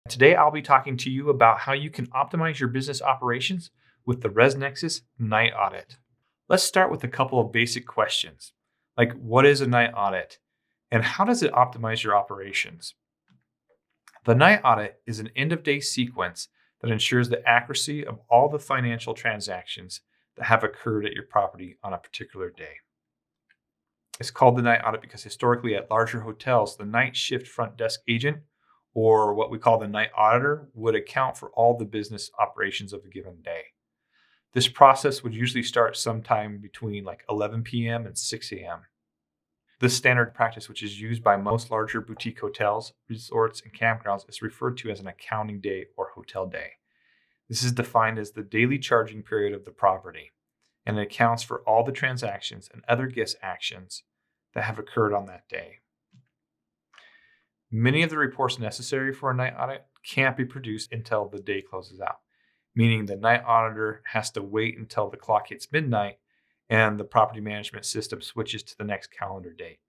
Today, I'll be talking to you about how you can optimize your business operations with the ResNexus Night Audit. Let's start with a couple of basic questions, like what is a night audit and how does it optimize your operations? The night audit is an end-of-day sequence that ensures the accuracy of all the financial transactions that have occurred at your property on a particular day. It's called the night audit because historically at larger hotels, the night shift front desk agent, or what we call the night auditor, would account for all the business operations of a given day. This process would usually start sometime between 11 p.m. and 6 a.m. This standard practice, which is used by most larger boutique hotels, resorts, and campgrounds, is referred to as an accounting day or hotel day. This is defined as the daily charging period of the property, and it accounts for all the transactions and other guest actions that have occurred on that day. Many of the reports necessary for a night audit can't be produced until the day closes out, meaning the night auditor has to wait until the clock hits midnight and the property management system switches to the next calendar date.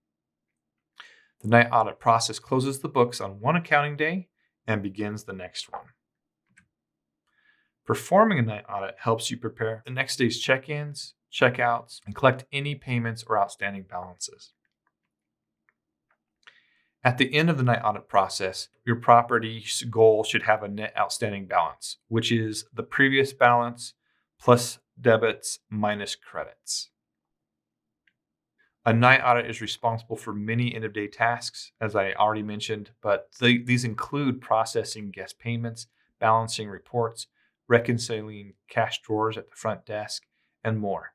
The night audit process closes the books on one accounting day and begins the next one. Performing a night audit helps you prepare the next day's check-ins, check-outs, and collect any payments or outstanding balances. At the end of the night audit process, your property's goal should have a net outstanding balance, which is the previous balance plus debits minus credits. A night audit is responsible for many end-of-day tasks, as I already mentioned, but these include processing guest payments, balancing reports, reconciling cash drawers at the front desk, and more.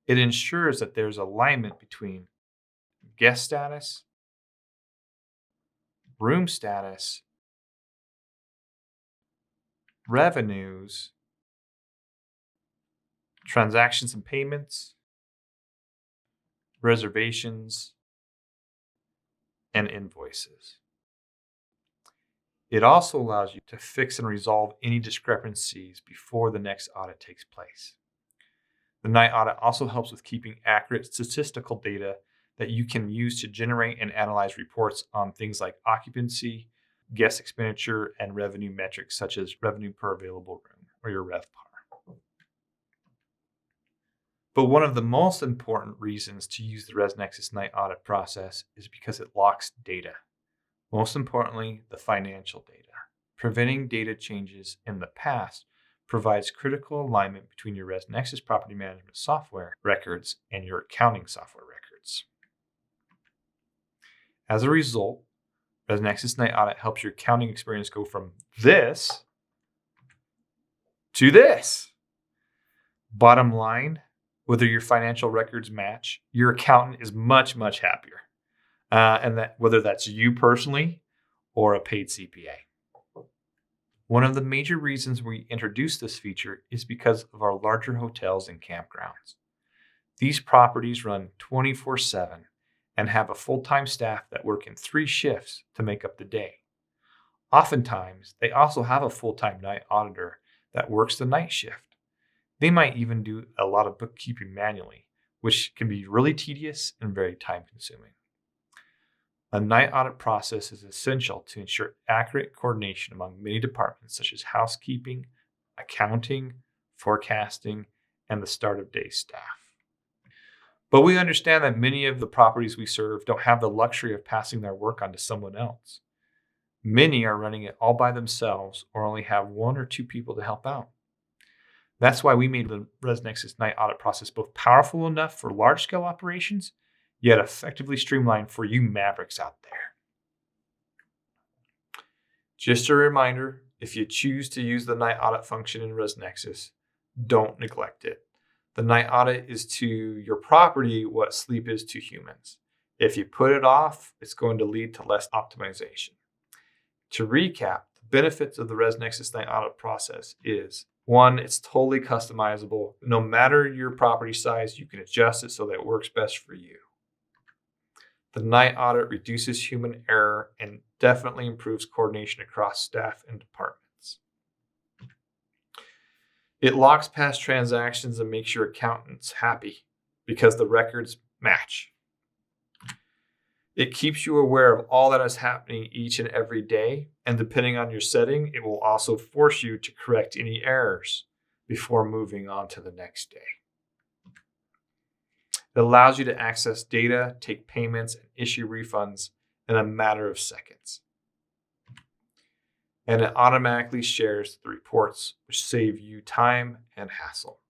It ensures that there's alignment between guest status, room status, revenues, transactions and payments, reservations, and invoices. It also allows you to fix and resolve any discrepancies before the next audit takes place. The night audit also helps with keeping accurate statistical data that you can use to generate and analyze reports on things like occupancy, guest expenditure, and revenue metrics such as revenue per available room, or your RevPAR. But one of the most important reasons to use the ResNexus night audit process is because it locks data. Most importantly, the financial data. Preventing data changes in the past provides critical alignment between your ResNexus property management software records and your accounting software records. As a result, ResNexus Night Audit helps your accounting experience go from this to this. Bottom line, whether your financial records match, your accountant is much, much happier. And that whether that's you personally or a paid CPA. One of the major reasons we introduced this feature is because of our larger hotels and campgrounds. These properties run 24/7 and have a full-time staff that work in 3 shifts to make up the day. Oftentimes, they also have a full-time night auditor that works the night shift. They might even do a lot of bookkeeping manually, which can be really tedious and very time-consuming. A night audit process is essential to ensure accurate coordination among many departments such as housekeeping, accounting, forecasting, and the start of day staff. But we understand that many of the properties we serve don't have the luxury of passing their work on to someone else. Many are running it all by themselves or only have 1 or 2 people to help out. That's why we made the ResNexus night audit process both powerful enough for large-scale operations, yet effectively streamlined for you mavericks out there. Just a reminder, if you choose to use the night audit function in ResNexus, don't neglect it. The night audit is to your property what sleep is to humans. If you put it off, it's going to lead to less optimization. To recap, the benefits of the ResNexus night audit process is 1, it's totally customizable. No matter your property size, you can adjust it so that it works best for you. The night audit reduces human error and definitely improves coordination across staff and departments. It locks past transactions and makes your accountants happy because the records match. It keeps you aware of all that is happening each and every day, and depending on your setting, it will also force you to correct any errors before moving on to the next day. It allows you to access data, take payments, and issue refunds in a matter of seconds. And it automatically shares the reports, which save you time and hassle.